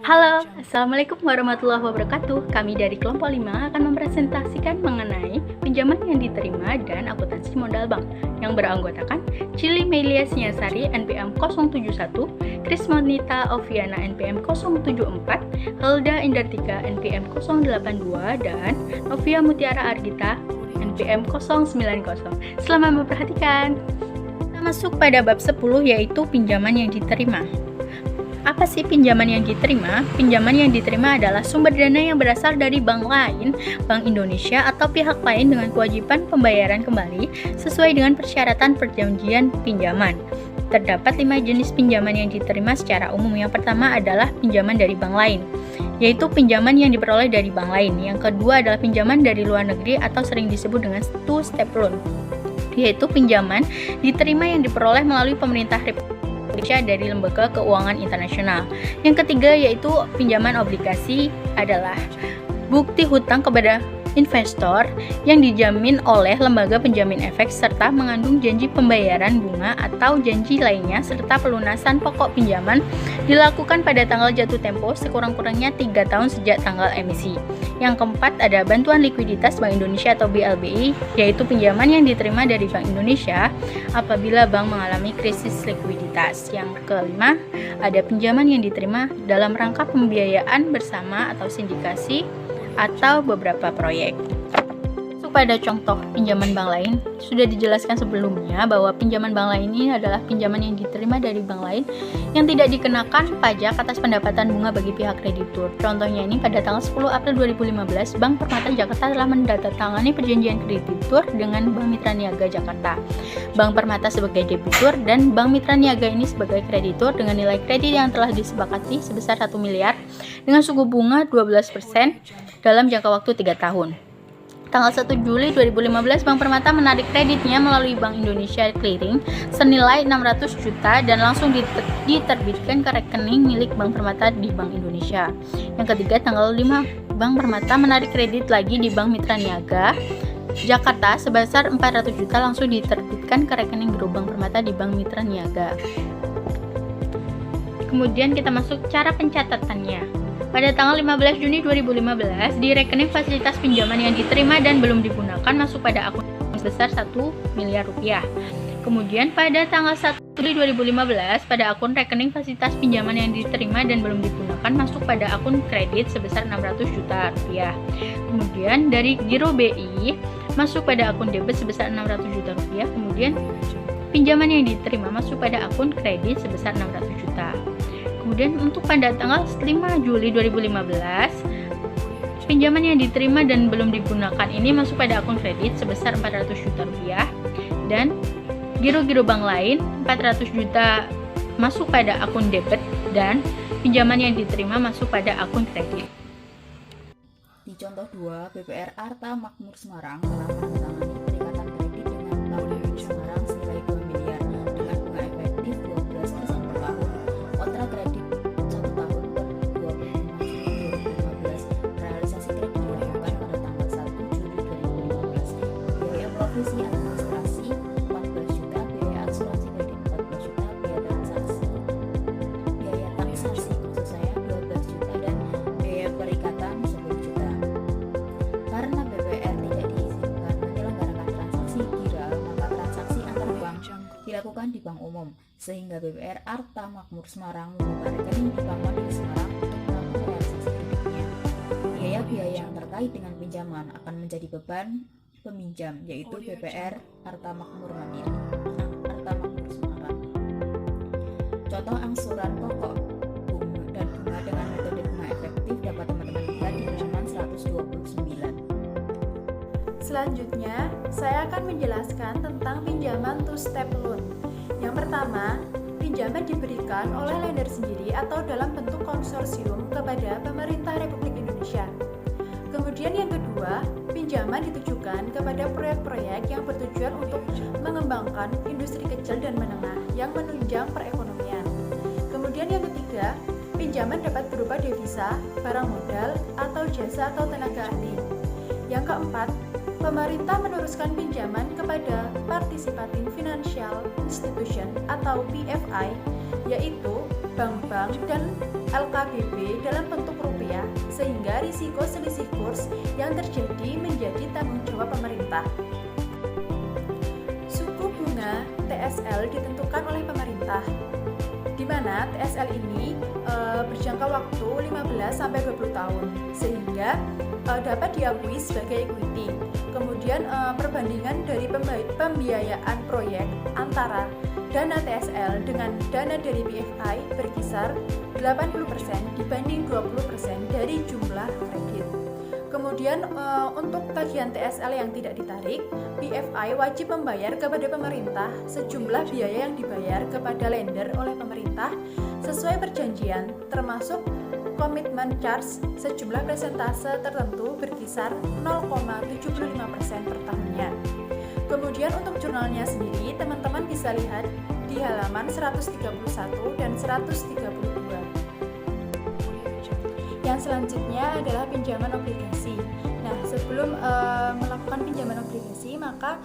Halo, Assalamualaikum warahmatullahi wabarakatuh. Kami dari kelompok 5 akan mempresentasikan mengenai pinjaman yang diterima dan akuntansi modal bank yang beranggotakan Cili Melia Sinyasari NPM 071, Krismonita Oviana NPM 074, Helda Indartika NPM 082, dan Novia Mutiara Argita NPM 090. Selamat memperhatikan. Kita masuk pada bab 10 yaitu pinjaman yang diterima. Apa sih pinjaman yang diterima? Pinjaman yang diterima adalah sumber dana yang berasal dari bank lain, Bank Indonesia, atau pihak lain dengan kewajiban pembayaran kembali sesuai dengan persyaratan perjanjian pinjaman. Terdapat 5 jenis pinjaman yang diterima secara umum. Yang pertama adalah pinjaman dari bank lain, yaitu pinjaman yang diperoleh dari bank lain. Yang kedua adalah pinjaman dari luar negeri atau sering disebut dengan two-step loan, yaitu pinjaman diterima yang diperoleh melalui pemerintah Republik Indonesia dari lembaga keuangan internasional. Yang ketiga yaitu pinjaman obligasi, adalah bukti hutang kepada investor yang dijamin oleh lembaga penjamin efek serta mengandung janji pembayaran bunga atau janji lainnya serta pelunasan pokok pinjaman dilakukan pada tanggal jatuh tempo sekurang-kurangnya 3 tahun sejak tanggal emisi. Yang keempat ada bantuan likuiditas Bank Indonesia atau BLBI, yaitu pinjaman yang diterima dari Bank Indonesia apabila bank mengalami krisis likuiditas. Yang kelima ada pinjaman yang diterima dalam rangka pembiayaan bersama atau sindikasi atau beberapa proyek. Pada contoh pinjaman bank lain, sudah dijelaskan sebelumnya bahwa pinjaman bank lain ini adalah pinjaman yang diterima dari bank lain yang tidak dikenakan pajak atas pendapatan bunga bagi pihak kreditur. Contohnya ini pada tanggal 10 April 2015, Bank Permata Jakarta telah menandatangani perjanjian kreditur dengan Bank Mitra Niaga Jakarta. Bank Permata sebagai debitur dan Bank Mitra Niaga ini sebagai kreditur dengan nilai kredit yang telah disepakati sebesar 1 miliar dengan suku bunga 12% dalam jangka waktu 3 tahun. Tanggal 1 Juli 2015, Bank Permata menarik kreditnya melalui Bank Indonesia Clearing senilai 600 juta dan langsung diterbitkan ke rekening milik Bank Permata di Bank Indonesia. Yang ketiga, tanggal 5, Bank Permata menarik kredit lagi di Bank Mitra Niaga Jakarta sebesar 400 juta langsung diterbitkan ke rekening grup Bank Permata di Bank Mitra Niaga. Kemudian kita masuk cara pencatatannya. Pada tanggal 15 Juni 2015, di rekening fasilitas pinjaman yang diterima dan belum digunakan masuk pada akun sebesar 1 miliar rupiah. Kemudian pada tanggal 1 Juli 2015, pada akun rekening fasilitas pinjaman yang diterima dan belum digunakan masuk pada akun kredit sebesar 600 juta rupiah. Kemudian dari giro BI masuk pada akun debit sebesar 600 juta rupiah. Kemudian pinjaman yang diterima masuk pada akun kredit sebesar 600 juta. Kemudian untuk pada tanggal 5 Juli 2015, pinjaman yang diterima dan belum digunakan ini masuk pada akun kredit sebesar 400 juta rupiah dan giro-giro bank lain 400 juta masuk pada akun debit dan pinjaman yang diterima masuk pada akun kredit. Di contoh 2, BPR Arta Makmur Semarang telah menandatangani perikatan kredit dengan Bank Semarang senilai 2 miliar dengan bunga efektif 12% per tahun. Kontrak kredit 1 tahun per 25 Juli 2015. Realisasi kredit dilakukan pada tanggal 1 Juli 2015. Biaya provisi administrasi 14 juta, biaya asuransi kredit 14 juta, biaya taksasi maksud saya 12 juta dan biaya perikatan 10 juta. Karena BPR tidak diizinkan menyelenggarakan transaksi giral, maka transaksi antar bank dilakukan di bank umum, sehingga BPR Arta Makmur Semarang membuka rekening di Bank Mandiri Semarang untuk melakukan realisasi kreditnya. Biaya-biaya yang terkait dengan pinjaman akan menjadi beban peminjam, yaitu BPR Arta Makmur Mandiri Arta Makmur Semarang. Contoh angsuran pokok dan bunga dengan metode bunga efektif dapat teman-teman lihat di halaman 129. Selanjutnya, saya akan menjelaskan tentang pinjaman two-step loan. Yang pertama, pinjaman diberikan oleh lender sendiri atau dalam bentuk konsorsium kepada pemerintah Republik Indonesia. Kemudian yang kedua, pinjaman ditujukan kepada proyek-proyek yang bertujuan untuk mengembangkan industri kecil dan menengah yang menunjang perekonomian. Kemudian yang ketiga, pinjaman dapat berupa devisa, barang modal, atau jasa atau tenaga ahli. Yang keempat, pemerintah meneruskan pinjaman kepada Participating Financial Institution atau PFI, yaitu bank-bank dan LKBB dalam bentuk rupiah, sehingga risiko selisih kurs yang terjadi menjadi tanggung jawab pemerintah. Suku bunga TSL ditentukan oleh pemerintah, di mana TSL ini berjangka waktu 15-20 tahun, sehingga dapat diakui sebagai equity. Kemudian perbandingan dari pembiayaan proyek antara dana TSL dengan dana dari BFI berkisar 80% dibanding 20% dari jumlah kredit. Kemudian untuk tagihan TSL yang tidak ditarik, BFI wajib membayar kepada pemerintah sejumlah biaya yang dibayar kepada lender oleh pemerintah sesuai perjanjian, termasuk komitmen charge sejumlah persentase tertentu berkisar 0,75% per tahunnya. Kemudian untuk jurnalnya sendiri, teman-teman bisa lihat di halaman 131 dan 132. Yang selanjutnya adalah pinjaman obligasi. Nah, sebelum melakukan pinjaman obligasi, maka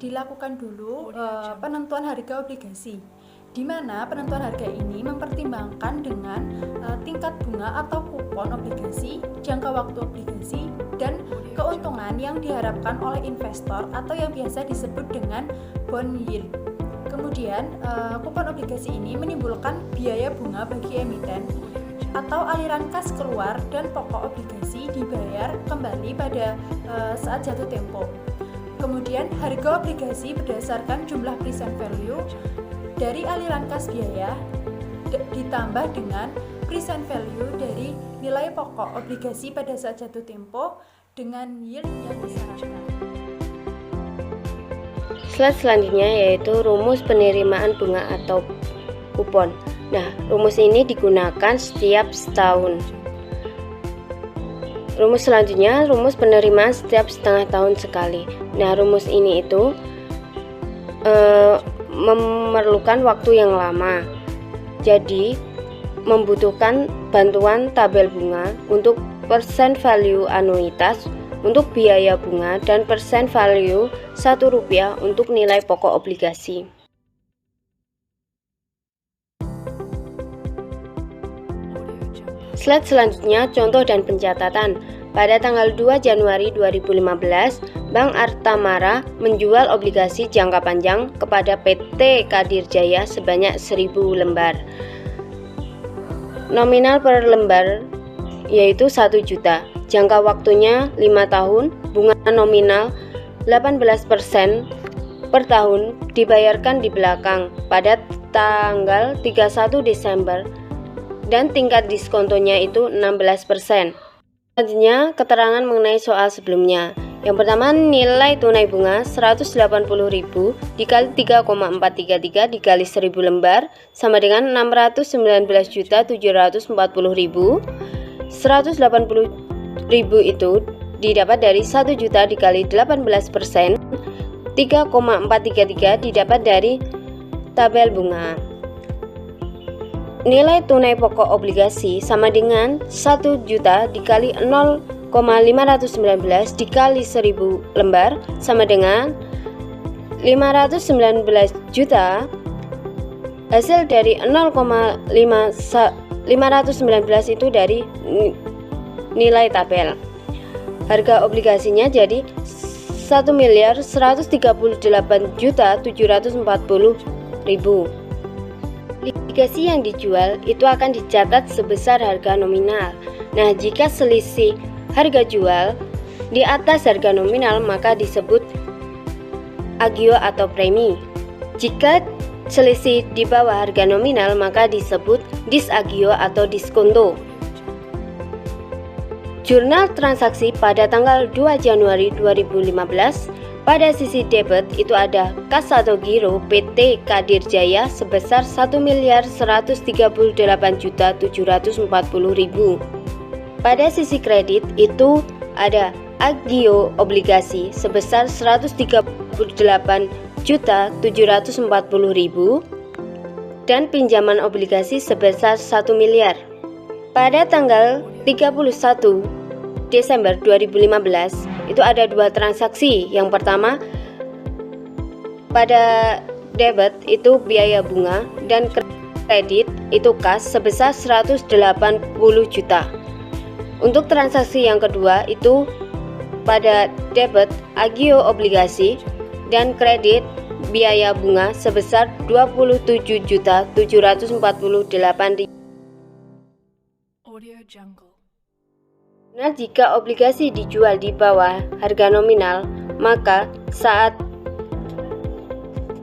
dilakukan dulu penentuan harga obligasi, di mana penentuan harga ini mempertimbangkan dengan tingkat bunga atau kupon obligasi, jangka waktu obligasi, dan keuntungan yang diharapkan oleh investor atau yang biasa disebut dengan bond yield. Kemudian, kupon obligasi ini menimbulkan biaya bunga bagi emiten atau aliran kas keluar, dan pokok obligasi dibayar kembali pada saat jatuh tempo. Kemudian harga obligasi berdasarkan jumlah present value dari aliran kas biaya ditambah dengan present value dari nilai pokok obligasi pada saat jatuh tempo dengan yield yang disarankan. Slide selanjutnya yaitu rumus penerimaan bunga atau kupon. Nah, rumus ini digunakan setiap setahun. Rumus selanjutnya, rumus penerimaan setiap setengah tahun sekali. Nah, rumus ini itu memerlukan waktu yang lama. Jadi, membutuhkan bantuan tabel bunga untuk persen value anuitas untuk biaya bunga dan persen value Rp1 untuk nilai pokok obligasi. Slide selanjutnya contoh dan pencatatan. Pada tanggal 2 Januari 2015, Bank Artamara menjual obligasi jangka panjang kepada PT Kadir Jaya sebanyak 1000 lembar. Nominal per lembar yaitu 1 juta. Jangka waktunya 5 tahun, bunga nominal 18% per tahun dibayarkan di belakang pada tanggal 31 Desember dan tingkat diskontonya itu 16%. Selanjutnya, keterangan mengenai soal sebelumnya. Yang pertama, nilai tunai bunga 180.000 dikali 3,433 dikali 1000 lembar sama dengan 619.740.000. 180.000 itu didapat dari 1 juta dikali 18%. 3,433 didapat dari tabel bunga. Nilai tunai pokok obligasi sama dengan 1 juta dikali 0,519 dikali 1000 lembar sama dengan 519 juta. Hasil dari 0,519 itu dari nilai tabel. Harga obligasinya jadi 1.138.740.000. Obligasi yang dijual itu akan dicatat sebesar harga nominal. Nah, jika selisih harga jual di atas harga nominal maka disebut agio atau premi. Jika selisih di bawah harga nominal maka disebut disagio atau diskonto. Jurnal transaksi pada tanggal 2 Januari 2015. Pada sisi debit itu ada kas atau giro PT Kadir Jaya sebesar 1.138.740.000. Pada sisi kredit itu ada agio obligasi sebesar 138.740.000 dan pinjaman obligasi sebesar 1 miliar. Pada tanggal 31 Desember 2015 itu ada 2 transaksi. Yang pertama, pada debit itu biaya bunga dan kredit itu kas sebesar 180 juta. Untuk transaksi yang kedua itu pada debit agio obligasi dan kredit biaya bunga sebesar 27.748.000. Nah, jika obligasi dijual di bawah harga nominal, maka saat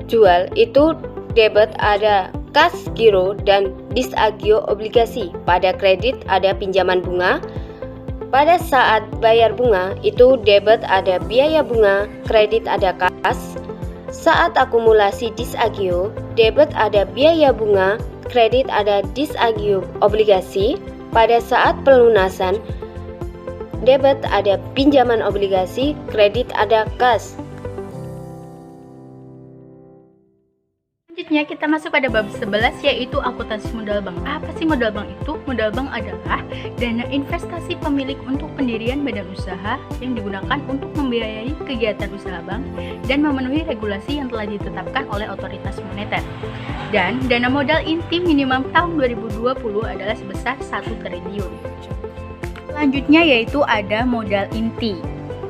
jual itu debit ada kas giro dan disagio obligasi. Pada kredit ada pinjaman bunga. Pada saat bayar bunga itu debit ada biaya bunga, kredit ada kas. Saat akumulasi disagio, debit ada biaya bunga, kredit ada disagio obligasi. Pada saat pelunasan, debit ada pinjaman obligasi, kredit ada kas. Selanjutnya kita masuk pada bab 11 yaitu akuntansi modal bank. Apa sih modal bank itu? Modal bank adalah dana investasi pemilik untuk pendirian badan usaha yang digunakan untuk membiayai kegiatan usaha bank dan memenuhi regulasi yang telah ditetapkan oleh otoritas moneter. Dan dana modal inti minimum tahun 2020 adalah sebesar 1 triliun. Selanjutnya yaitu ada modal inti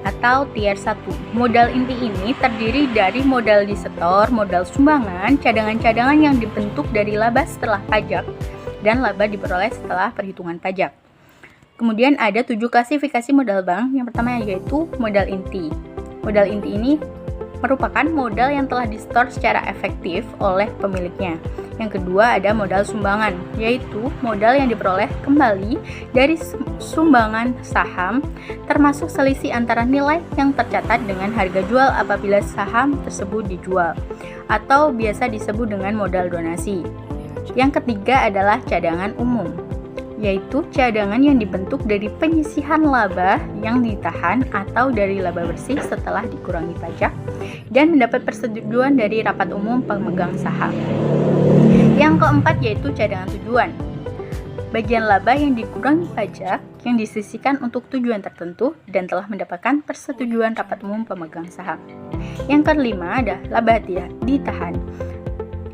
atau tier 1. Modal inti ini terdiri dari modal disetor, modal sumbangan, cadangan-cadangan yang dibentuk dari laba setelah pajak, dan laba diperoleh setelah perhitungan pajak. Kemudian ada 7 klasifikasi modal bank. Yang pertama yaitu modal inti. Modal inti ini merupakan modal yang telah disetor secara efektif oleh pemiliknya. Yang kedua ada modal sumbangan, yaitu modal yang diperoleh kembali dari sumbangan saham, termasuk selisih antara nilai yang tercatat dengan harga jual apabila saham tersebut dijual, atau biasa disebut dengan modal donasi. Yang ketiga adalah cadangan umum, yaitu cadangan yang dibentuk dari penyisihan laba yang ditahan atau dari laba bersih setelah dikurangi pajak dan mendapat persetujuan dari rapat umum pemegang saham. Yang keempat yaitu cadangan tujuan, bagian laba yang dikurangi pajak yang disisihkan untuk tujuan tertentu dan telah mendapatkan persetujuan rapat umum pemegang saham. Yang kelima ada laba ditahan,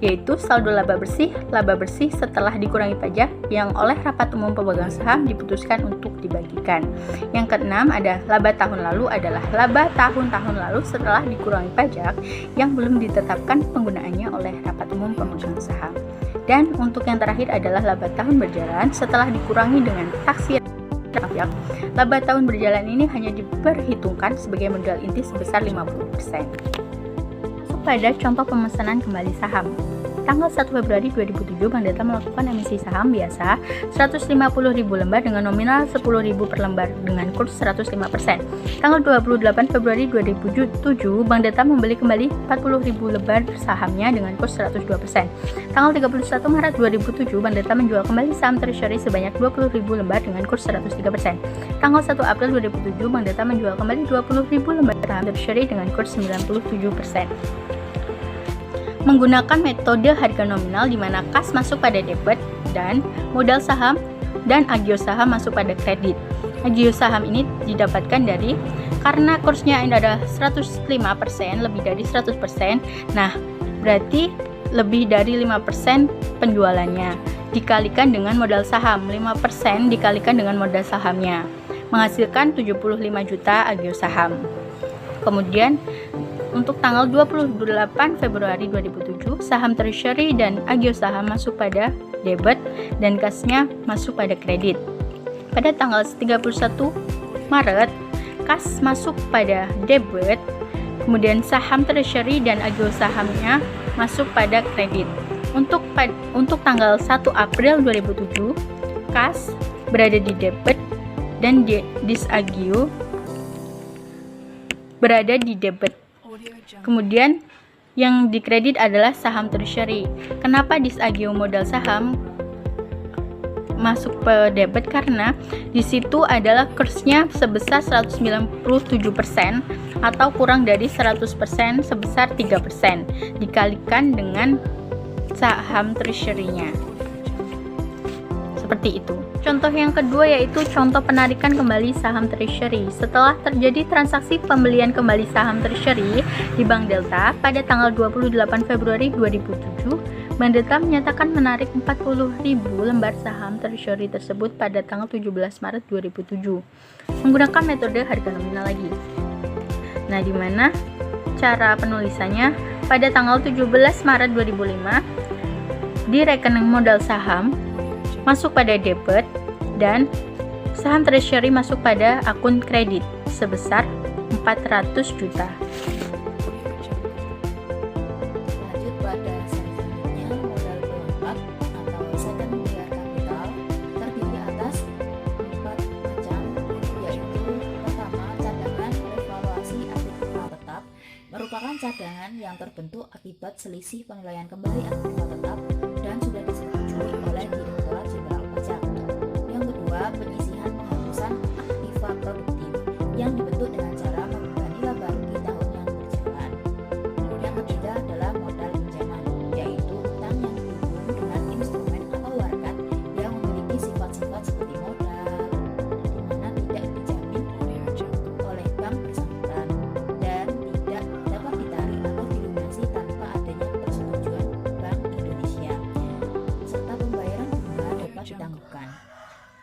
yaitu saldo laba bersih setelah dikurangi pajak yang oleh rapat umum pemegang saham diputuskan untuk dibagikan. Yang keenam ada laba tahun lalu, adalah laba tahun-tahun lalu setelah dikurangi pajak yang belum ditetapkan penggunaannya oleh rapat umum pemegang saham. Dan untuk yang terakhir adalah laba tahun berjalan setelah dikurangi dengan taksir pajak. Laba tahun berjalan ini hanya diperhitungkan sebagai modal inti sebesar 50%. Pada contoh pemesanan kembali saham. Tanggal 1 Februari 2007, Bank Data melakukan emisi saham biasa 150.000 lembar dengan nominal 10.000 per lembar dengan kurs 105%. Tanggal 28 Februari 2007, Bank Data membeli kembali 40.000 lembar sahamnya dengan kurs 102%. Tanggal 31 Maret 2007, Bank Data menjual kembali saham treasury sebanyak 20.000 lembar dengan kurs 103%. Tanggal 1 April 2007, Bank Data menjual kembali 20.000 lembar saham treasury dengan kurs 97%. Menggunakan metode harga nominal di mana kas masuk pada debit dan modal saham dan agio saham masuk pada kredit. Agio saham ini didapatkan dari karena kursnya ini ada 105%, lebih dari 100%. Nah, berarti lebih dari 5% penjualannya dikalikan dengan modal saham. 5% dikalikan dengan modal sahamnya menghasilkan 75 juta agio saham. Kemudian untuk tanggal 28 Februari 2007, saham treasury dan agio saham masuk pada debit dan kasnya masuk pada kredit. Pada tanggal 31 Maret, kas masuk pada debit, kemudian saham treasury dan agio sahamnya masuk pada kredit. Untuk tanggal 1 April 2007, kas berada di debit dan disagio berada di debit. Kemudian yang dikredit adalah saham treasury. Kenapa disagio modal saham masuk ke debit? Karena di situ adalah kursnya sebesar 197% atau kurang dari 100% sebesar 3% dikalikan dengan saham treasury-nya. Seperti itu. Contoh yang kedua yaitu contoh penarikan kembali saham treasury. Setelah terjadi transaksi pembelian kembali saham treasury di Bank Delta pada tanggal 28 Februari 2007, Mandetta menyatakan menarik 40.000 lembar saham treasury tersebut pada tanggal 17 Maret 2007 menggunakan metode harga nominal lagi. Nah, di mana cara penulisannya pada tanggal 17 Maret 2005 di rekening modal saham masuk pada debit dan saham treasury masuk pada akun kredit sebesar 400 juta. Lanjut pada selanjutnya, modal pelengkap atau secondary capital terdiri atas 4 macam, yaitu pertama, cadangan revaluasi aktiva tetap merupakan cadangan yang terbentuk akibat selisih penilaian kembali aktiva tetap dan sudah disetujui oleh Direktorat Jenderal Pajak. Yang kedua, penyisihan penghapusan aktiva produktif yang dibentuk dengan cara membebani laba rugi tahun yang berjalan. Yang ketiga adalah modal pinjaman, yaitu utang yang dihubung dengan instrumen atau warkat yang memiliki sifat-sifat seperti modal, di mana tidak dijamin oleh bank bersangkutan dan tidak dapat ditarik atau dilunasi tanpa adanya persetujuan Bank Indonesia, serta pembayaran bunga dapat ditangguhkan.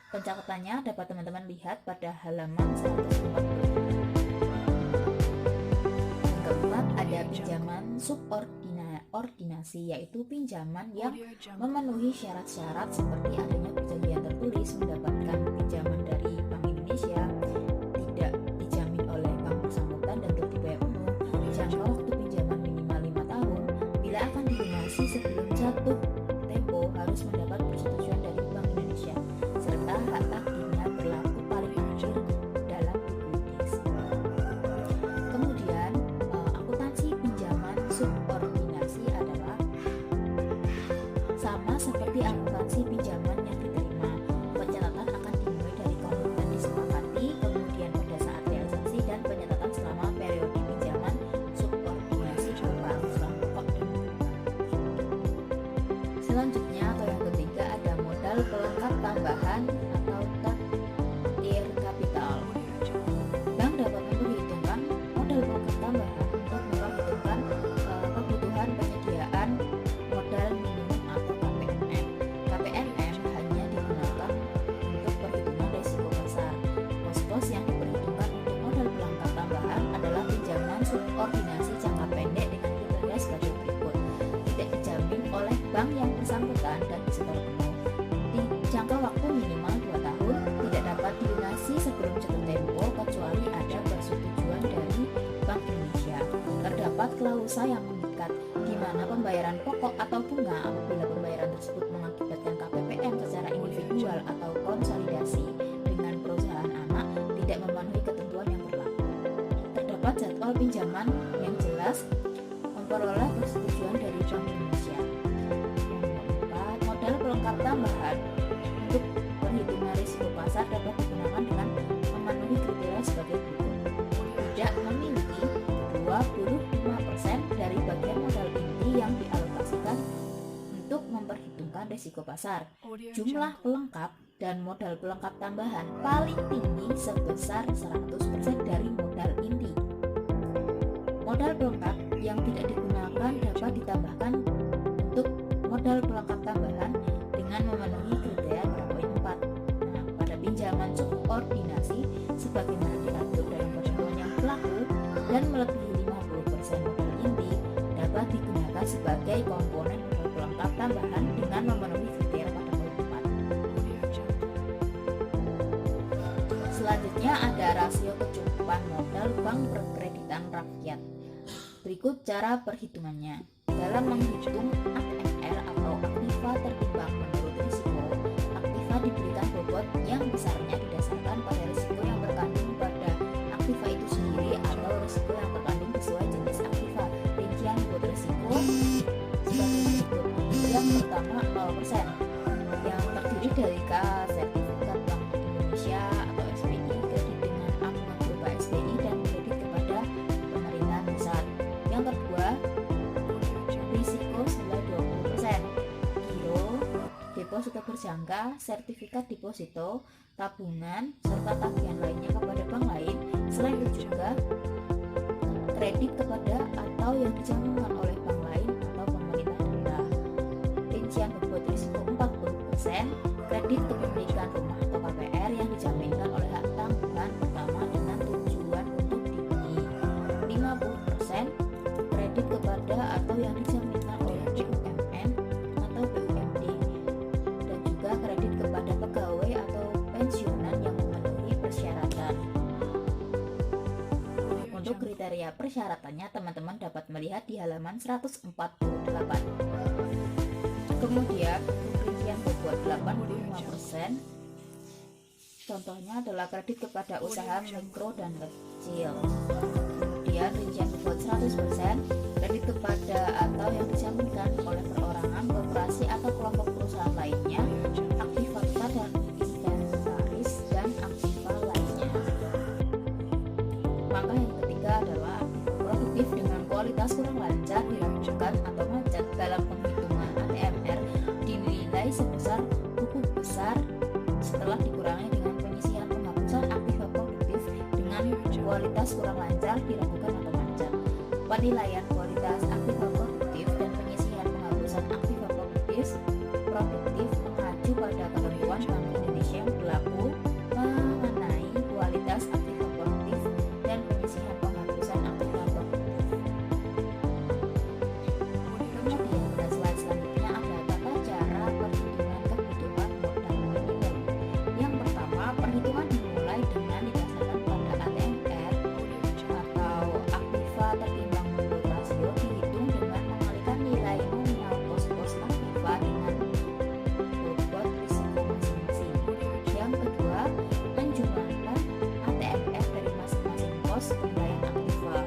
Pencatatannya dapat teman-teman lihat pada halaman 140. Yang keempat ada pinjaman subordinasi, yaitu pinjaman yang memenuhi syarat-syarat seperti adanya perjanjian tertulis mendapatkan pinjaman dari Bank Indonesia, tidak dijamin oleh bank bersangkutan dan telah dibayar penuh, jangka waktu pinjaman minimal 5 tahun, bila akan dilunasi sebelum jatuh tempo harus mendapat persetujuan dari Bank Indonesia, serta hak tagihnya berlaku paling akhir dalam buku. Kemudian akuntansi pinjaman subordinasi adalah sama seperti akuntansi pinjaman yang diterima. Pencatatan akan dimulai dari komitmen disepakati, kemudian pada saat realisasi dan penyatatan selama periode pinjaman subordinasi berupa angsuran pokok. Selanjutnya atau yang ketiga ada modal pelengkap tambahan atau takdir kapital. Bank dapat memperhitungkan modal pelengkap tambahan untuk memperhitungkan kebutuhan penyediaan modal minimum atau KPMM. KPMM hanya digunakan untuk perhitungan risiko pasar. Pos-pos yang diperhitungkan untuk modal pelengkap tambahan adalah pinjaman subordinasi jangka pendek dengan kriteria sebagai berikut: tidak dijamin oleh bank yang bersangkutan dan disetor penuh, di jangka waktu minimal 2 tahun, tidak dapat dilunasi sebelum jatuh tempo kecuali ada persetujuan dari Bank Indonesia. Terdapat klausa yang mengikat di mana pembayaran pokok atau bunga apabila pembayaran tersebut mengakibatkan KPPM secara individual atau konsolidasi dengan perusahaan anak tidak memenuhi ketentuan yang berlaku. Terdapat jadwal pinjaman yang jelas memperoleh persetujuan dari Bank Indonesia. Modal pelengkap tambahan untuk perhitungan risiko pasar dapat digunakan dengan memenuhi kriteria sebagai berikut: tidak memiliki 25% dari bagian modal inti yang dialokasikan untuk memperhitungkan risiko pasar. Jumlah pelengkap dan modal pelengkap tambahan paling tinggi sebesar 100% dari modal inti. Modal pelengkap yang tidak digunakan dapat ditambahkan untuk modal pelengkap tambahan dengan memenuhi kriteria pada poin 4. Nah, pada pinjaman subordinasi sebagaimana diatur dalam pertemuan yang berlaku dan melebihi 50% modal inti dapat digunakan sebagai komponen modal pelengkap tambahan dengan memenuhi kriteria pada poin 4. Selanjutnya ada rasio kecukupan modal bank perkreditan rakyat. Berikut cara perhitungannya. Dalam menghitung AMR atau aktiva tertimbang menurut risiko, aktiva diberikan bobot yang besarnya didasarkan pada risiko yang terkandung pada aktiva itu sendiri atau risiko yang terkandung sesuai jenis aktiva. Rincian bobot risiko sebagai berikut. Yang pertama 0%, yang terdiri dari sertifikat Bank Indonesia atau SBI, kredit dengan amungan berupa SBI dan kredit kepada pemerintahan pusat. Yang kedua, risiko senilai 20%, giro, deposito berjangka, sertifikat deposito, tabungan, serta tagihan lainnya kepada bank lain. Selain itu juga kredit kepada atau yang dicantumkan oleh bank lain atau pemerintah daerah. rincian bobot risiko 40%, kredit kepemilikan rumah atau KPR yang dijaminkan oleh hak tanggungan pertama dengan tujuan untuk dibeli. 50% kredit kepada atau yang dijaminkan oleh BUMN atau BUMD, dan juga kredit kepada pegawai atau pensiunan yang memenuhi persyaratan. Untuk kriteria persyaratannya teman-teman dapat melihat di halaman 148. Kemudian rincian bobot 85%, contohnya adalah kredit kepada usaha mikro dan kecil. Kemudian rincian bobot 100%, kredit kepada atau yang dijaminkan oleh perorangan, koperasi atau kelompok perusahaan lainnya, aktiva dan inventaris dan aktiva lainnya. Maka yang ketiga adalah produktif dengan kualitas kurang lancar dilakukan atau macet dalam penghitungan ATMR dinilai sebesar buku besar setelah dikurangi dengan penyisihan penghapusan aktiva produktif dengan kualitas kurang lancar dilakukan atau macet. Penilaian kualitas aktiva produktif dan penyisihan penghapusan aktiva produktif mengacu pada ketentuan Bank Indonesia yang berlaku mengenai kualitas aktiva produktif dan penyisihan penghapusan aktiva produktif. Kemudian pada slide selanjutnya ada tata cara perhitungan kebutuhan modal minimum. Yang pertama, perhitungan dimulai dengan didasarkan pada ATMR atau aktiva tertimbang bobot rasio, dihitung dengan mengalihkan nilai nominal pos-pos aktiva dengan bobot risiko masing-masing. Yang kedua, menjumlahkan ATMR dari masing-masing pos pembayaran aktiva.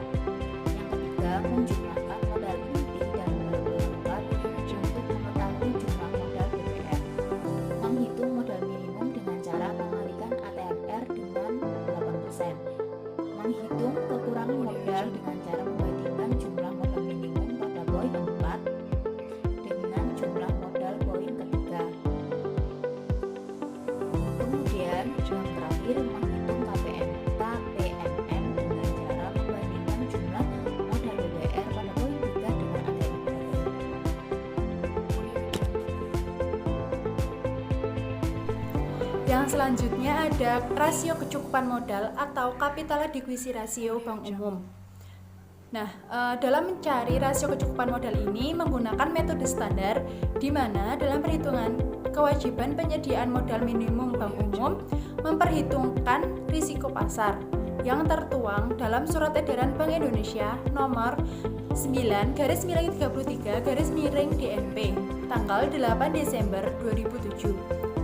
Yang ketiga, menjumlahkan modal inti dan modal pelengkap untuk mengetahui jumlah modal BPR. Menghitung modal minimum dengan cara mengalihkan ATMR dengan 8%. Menghitung kekurangan modal dengan cara membandingkan jumlah modal minimum pada poin 4 dengan jumlah modal poin ketiga. Kemudian yang terakhir, menghitung KPMM dengan cara membandingkan jumlah modal BPR pada poin 3 dengan ATMR. Yang selanjutnya ada rasio kecukupan modal atau capital adequacy ratio bank umum. Nah, dalam mencari rasio kecukupan modal ini menggunakan metode standar, di mana dalam perhitungan kewajiban penyediaan modal minimum bank umum memperhitungkan risiko pasar yang tertuang dalam Surat Edaran Bank Indonesia nomor 9/33/DNP tanggal 8 Desember 2007.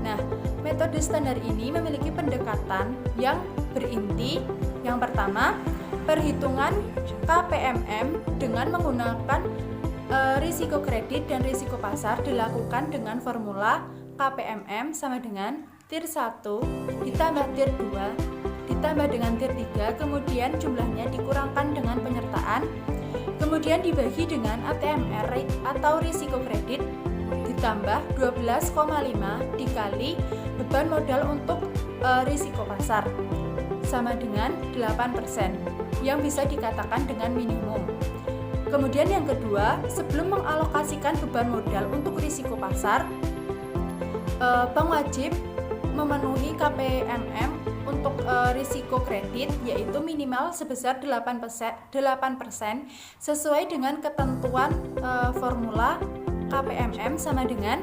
Nah, metode standar ini memiliki pendekatan yang berinti yang pertama, perhitungan KPMM dengan menggunakan risiko kredit dan risiko pasar dilakukan dengan formula KPMM sama dengan TIR 1 ditambah TIR 2 ditambah dengan TIR 3, kemudian jumlahnya dikurangkan dengan penyertaan, kemudian dibagi dengan ATMR atau risiko kredit ditambah 12,5 dikali beban modal untuk risiko pasar sama dengan 8% yang bisa dikatakan dengan minimum. Kemudian yang kedua, sebelum mengalokasikan beban modal untuk risiko pasar, bank wajib memenuhi KPMM untuk risiko kredit yaitu minimal sebesar 8% sesuai dengan ketentuan formula KPMM sama dengan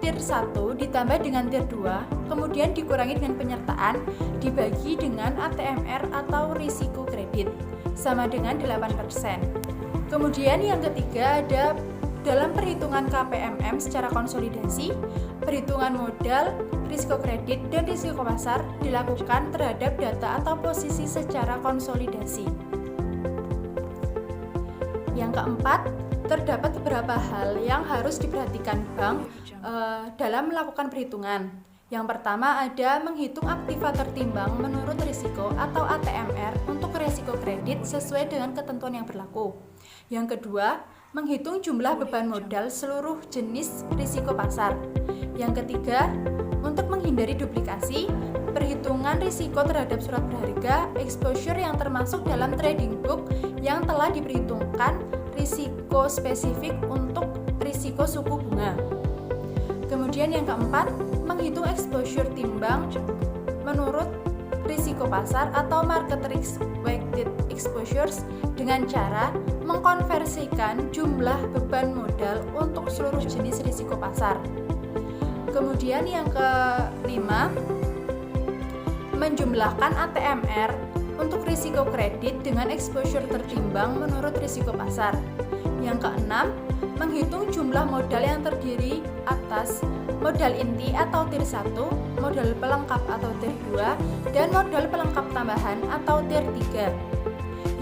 TIR 1 ditambah dengan TIR 2, kemudian dikurangi dengan penyertaan dibagi dengan ATMR atau risiko kredit sama dengan 8%. Kemudian yang ketiga ada dalam perhitungan KPMM secara konsolidasi, perhitungan modal, risiko kredit, dan risiko pasar dilakukan terhadap data atau posisi secara konsolidasi. Yang keempat, terdapat beberapa hal yang harus diperhatikan bank dalam melakukan perhitungan. Yang pertama ada menghitung aktiva tertimbang menurut risiko atau ATMR untuk risiko kredit sesuai dengan ketentuan yang berlaku. Yang kedua, menghitung jumlah beban modal seluruh jenis risiko pasar. Yang ketiga, untuk menghindari duplikasi, perhitungan risiko terhadap surat berharga, exposure yang termasuk dalam trading book yang telah diperhitungkan risiko spesifik untuk risiko suku bunga. Kemudian yang keempat, menghitung exposure timbang menurut risiko pasar atau market risk weighted exposures dengan cara mengkonversikan jumlah beban modal untuk seluruh jenis risiko pasar. Kemudian yang kelima, menjumlahkan ATMR untuk risiko kredit dengan exposure tertimbang menurut risiko pasar. Yang keenam, menghitung jumlah modal yang terdiri atas modal inti atau tier 1, modal pelengkap atau tier 2, dan modal pelengkap tambahan atau tier 3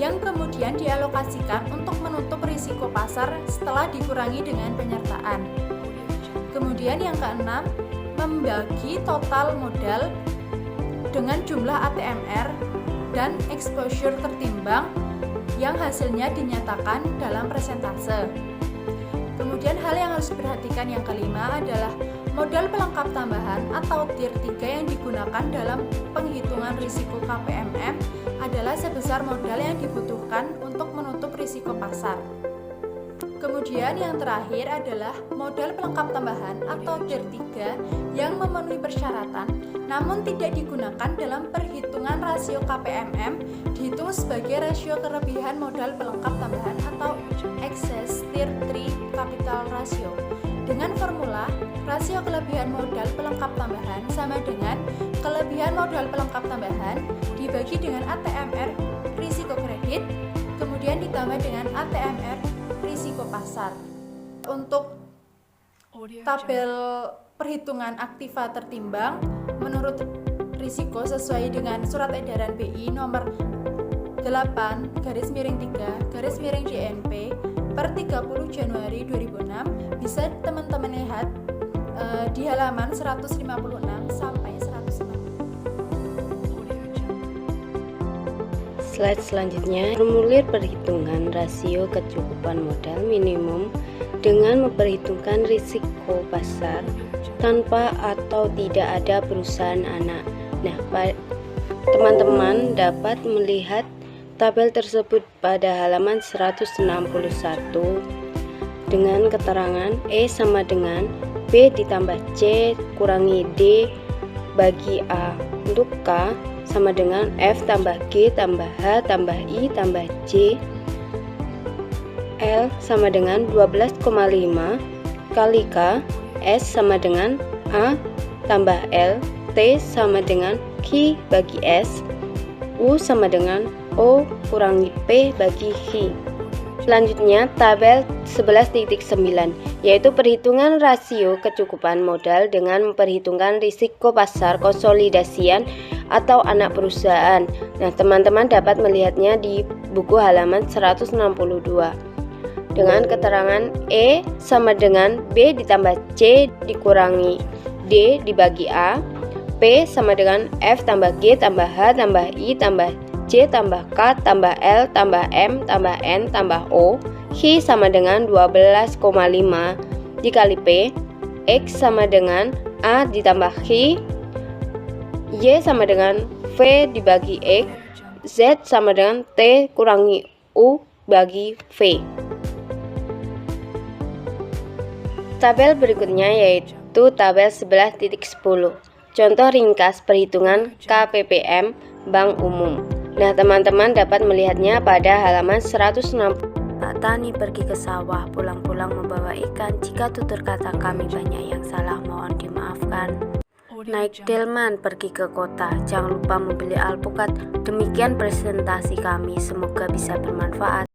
yang kemudian dialokasikan untuk menutup risiko pasar setelah dikurangi dengan penyertaan. Kemudian yang keenam, membagi total modal dengan jumlah ATMR dan exposure tertimbang yang hasilnya dinyatakan dalam persentase. Kemudian hal yang harus diperhatikan yang kelima adalah modal pelengkap tambahan atau tier 3 yang digunakan dalam penghitungan risiko KPMM adalah sebesar modal yang dibutuhkan untuk menutup risiko pasar. Kemudian yang terakhir adalah modal pelengkap tambahan atau tier 3 yang memenuhi persyaratan namun tidak digunakan dalam perhitungan rasio KPMM, dihitung sebagai rasio kelebihan modal pelengkap tambahan atau excess tier 3 capital ratio. Dengan formula, rasio kelebihan modal pelengkap tambahan sama dengan kelebihan modal pelengkap tambahan dibagi dengan ATMR risiko kredit, kemudian ditambah dengan ATMR risiko pasar. Untuk tabel perhitungan aktiva tertimbang menurut risiko sesuai dengan surat edaran BI nomor 8/3/DNP per 30 Januari 2006 bisa teman-teman lihat di halaman 156 sampai 160. Slide selanjutnya, formulir perhitungan rasio kecukupan modal minimum dengan memperhitungkan risiko pasar tanpa atau tidak ada perusahaan anak. Nah, teman-teman dapat melihat tabel tersebut pada halaman 161 dengan keterangan E sama dengan B ditambah C kurangi D bagi A. Untuk K sama dengan F tambah G tambah H tambah I tambah J. L sama dengan 12,5 kali K. S sama dengan A tambah L. T sama dengan Q bagi S. U sama dengan O kurangi P bagi Q. Selanjutnya tabel 11.9 yaitu perhitungan rasio kecukupan modal dengan memperhitungkan risiko pasar konsolidasian atau anak perusahaan. Nah, teman-teman dapat melihatnya di buku halaman 162 dengan keterangan E sama dengan B ditambah C dikurangi D dibagi A, P sama dengan F tambah G tambah H tambah I tambah J tambah K tambah L tambah M tambah N tambah O. Q sama dengan 12,5 dikali P. X sama dengan A ditambah Q. Y sama dengan V dibagi X. Z sama dengan T kurangi U bagi V. Tabel berikutnya yaitu tabel 11.10. Contoh ringkas perhitungan KPPM Bank Umum. Nah, teman-teman dapat melihatnya pada halaman 160. Pak Tani pergi ke sawah, pulang-pulang membawa ikan. Jika tutur kata kami banyak yang salah, mohon dimaafkan. Naik delman pergi ke kota, jangan lupa membeli alpukat. Demikian presentasi kami, semoga bisa bermanfaat.